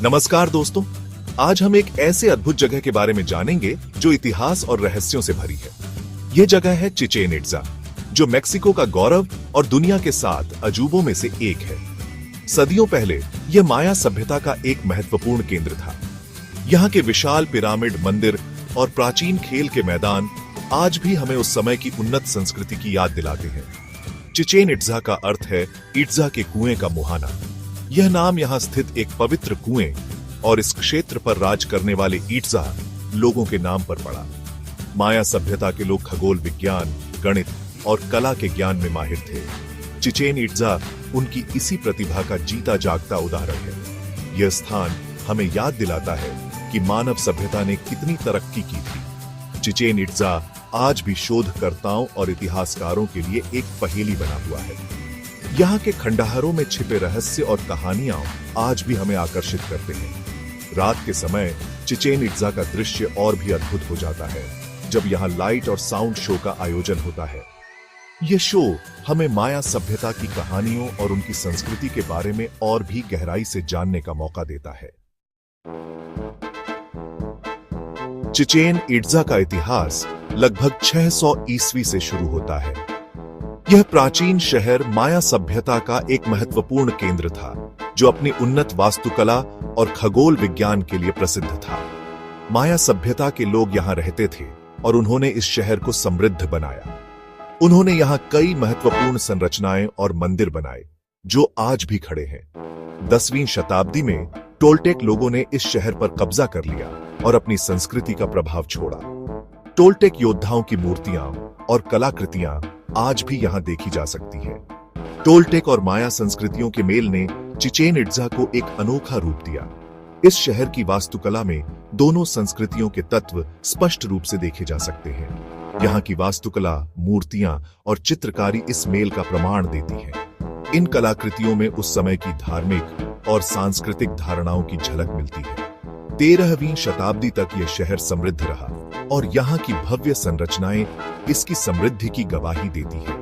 नमस्कार दोस्तों, आज हम एक ऐसे अद्भुत जगह के बारे में जानेंगे जो इतिहास और रहस्यों से भरी है। यह जगह है चिचेन इट्जा, जो मेक्सिको का गौरव और दुनिया के 7 अजूबों में से एक है। सदियों पहले यह माया सभ्यता का एक महत्वपूर्ण केंद्र था। यहाँ के विशाल पिरामिड, मंदिर और प्राचीन खेल के मैदान आज भी हमें उस समय की उन्नत संस्कृति की याद दिलाते हैं। चिचेन इट्जा का अर्थ है इट्जा के कुएं का मुहाना। यह नाम यहाँ स्थित एक पवित्र कुएं और इस क्षेत्र पर राज करने वाले इट्जा लोगों के नाम पर पड़ा। माया सभ्यता के लोग खगोल विज्ञान, गणित और कला के ज्ञान में माहिर थे। चिचेन इट्जा उनकी इसी प्रतिभा का जीता जागता उदाहरण है। यह स्थान हमें याद दिलाता है कि मानव सभ्यता ने कितनी तरक्की की थी। चिचेन इट्जा आज भी शोधकर्ताओं और इतिहासकारों के लिए एक पहेली बना हुआ है। यहाँ के खंडहरों में छिपे रहस्य और कहानियां आज भी हमें आकर्षित करते हैं। रात के समय चिचेन इट्जा का दृश्य और भी अद्भुत हो जाता है, जब यहाँ लाइट और साउंड शो का आयोजन होता है। यह शो हमें माया सभ्यता की कहानियों और उनकी संस्कृति के बारे में और भी गहराई से जानने का मौका देता है। चिचेन इट्जा का इतिहास लगभग 600 ईस्वी से शुरू होता है। यह प्राचीन शहर माया सभ्यता का एक महत्वपूर्ण केंद्र था, जो अपनी उन्नत वास्तुकला और खगोल विज्ञान के लिए प्रसिद्ध था। माया सभ्यता के लोग यहाँ रहते थे और उन्होंने इस शहर को समृद्ध बनाया। उन्होंने यहाँ कई महत्वपूर्ण संरचनाएं और मंदिर बनाए, जो आज भी खड़े हैं। 10वीं शताब्दी में टोल्टेक लोगों ने इस शहर पर कब्जा कर लिया और अपनी संस्कृति का प्रभाव छोड़ा। टोल्टेक योद्धाओं की मूर्तियां और कलाकृतियां आज भी यहां देखी जा सकती हैं। टोल्टेक और माया संस्कृतियों के मेल ने चिचेन इट्जा को एक अनोखा रूप दिया। इस शहर की वास्तुकला में दोनों संस्कृतियों के तत्व स्पष्ट रूप से देखे जा सकते हैं। यहाँ की वास्तुकला, मूर्तियां और चित्रकारी इस मेल का प्रमाण देती हैं। इन कलाकृतियों में उस समय की धार्मिक और सांस्कृतिक धारणाओं की झलक मिलती है। 13वीं शताब्दी तक यह शहर समृद्ध रहा और यहाँ की भव्य संरचनाएं इसकी समृद्धि की गवाही देती है।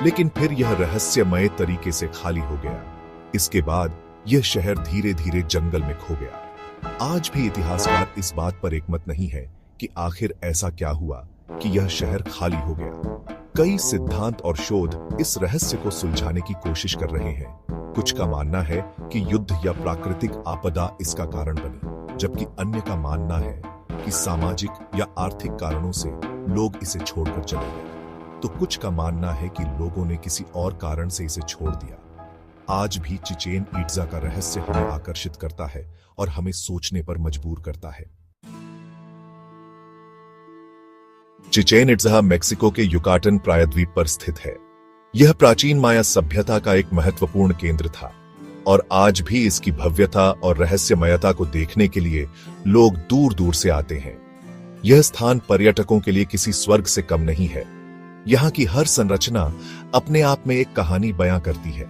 लेकिन फिर यह रहस्यमय तरीके से खाली हो गया। इसके बाद यह शहर धीरे धीरे जंगल में खो गया। आज भी इतिहासकार इस बात पर एकमत नहीं है कि आखिर ऐसा क्या हुआ कि यह शहर खाली हो गया। कई सिद्धांत और शोध इस रहस्य को सुलझाने की कोशिश कर रहे हैं। कुछ का मानना है कि युद्ध या प्राकृतिक आपदा इसका कारण बनी, जबकि अन्य का मानना है कि सामाजिक या आर्थिक कारणों से लोग इसे छोड़कर चले गए। तो कुछ का मानना है कि लोगों ने किसी और कारण से इसे छोड़ दिया। आज भी चिचेन इट्जा का रहस्य हमें आकर्षित करता है और हमें सोचने पर मजबूर करता है। चिचेन इट्जा मेक्सिको के युकाटन प्रायद्वीप पर स्थित है। यह प्राचीन माया सभ्यता का एक महत्वपूर्ण केंद्र था और आज भी इसकी भव्यता और रहस्यमयता को देखने के लिए लोग दूर दूर से आते हैं। यह स्थान पर्यटकों के लिए किसी स्वर्ग से कम नहीं है। यहाँ की हर संरचना अपने आप में एक कहानी बयां करती है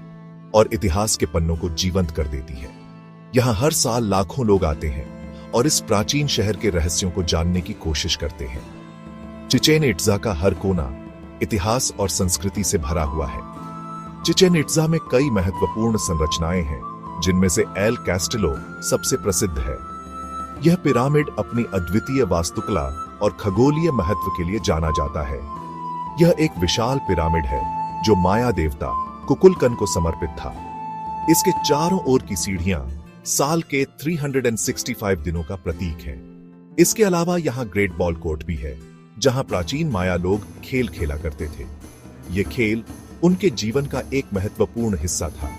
और इतिहास के पन्नों को जीवंत कर देती है। यहाँ हर साल लाखों लोग आते हैं और इस प्राचीन शहर के रहस्यों को जानने की कोशिश करते हैं। चिचेन इट्जा का हर कोना इतिहास और संस्कृति से भरा हुआ है। चिचेन इट्जा में कई महत्वपूर्ण संरचनाएं हैं, जिनमें से एल कैस्टिलो सबसे प्रसिद्ध है। यह पिरामिड अपनी अद्वितीय वास्तुकला और खगोलीय महत्व के लिए जाना जाता है। यह एक विशाल पिरामिड है जो माया देवता कुकुलकन को समर्पित था। इसके चारों ओर की सीढ़ियां साल के 365 दिनों का प्रतीक है। इसके अलावा यहाँ ग्रेट बॉल कोर्ट भी है, जहां प्राचीन माया लोग खेल खेला करते थे। यह खेल उनके जीवन का एक महत्वपूर्ण हिस्सा था।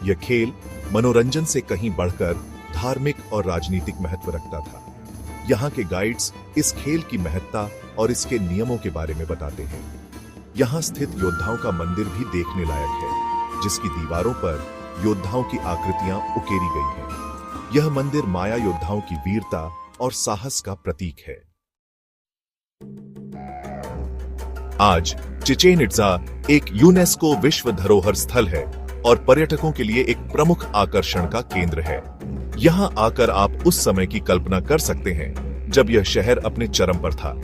यह खेल मनोरंजन से कहीं बढ़कर धार्मिक और राजनीतिक महत्व रखता था। यहाँ के गाइड्स इस खेल की महत्ता और इसके नियमों के बारे में बताते हैं। यहाँ स्थित योद्धाओं का मंदिर भी देखने लायक है, जिसकी दीवारों पर योद्धाओं की आकृतियां उकेरी गई हैं। यह मंदिर माया योद्धाओं की वीरता और साहस का प्रतीक है। आज चिचेन इट्जा एक यूनेस्को विश्व धरोहर स्थल है और पर्यटकों के लिए एक प्रमुख आकर्षण का केंद्र है। यहाँ आकर आप उस समय की कल्पना कर सकते हैं जब यह शहर अपने चरम पर था।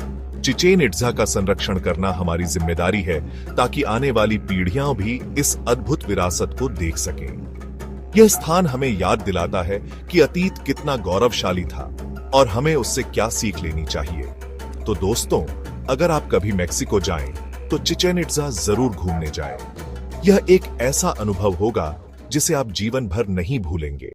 चिचेन इट्जा का संरक्षण करना हमारी जिम्मेदारी है, ताकि आने वाली पीढ़ियां भी इस अद्भुत विरासत को देख सकें। यह स्थान हमें याद दिलाता है कि अतीत कितना गौरवशाली था और हमें उससे क्या सीख लेनी चाहिए। तो दोस्तों, अगर आप कभी मेक्सिको जाएं, तो चिचेन इट्जा जरूर घूमने जाएं। यह एक ऐसा अनुभव होगा जिसे आप जीवन भर नहीं भूलेंगे।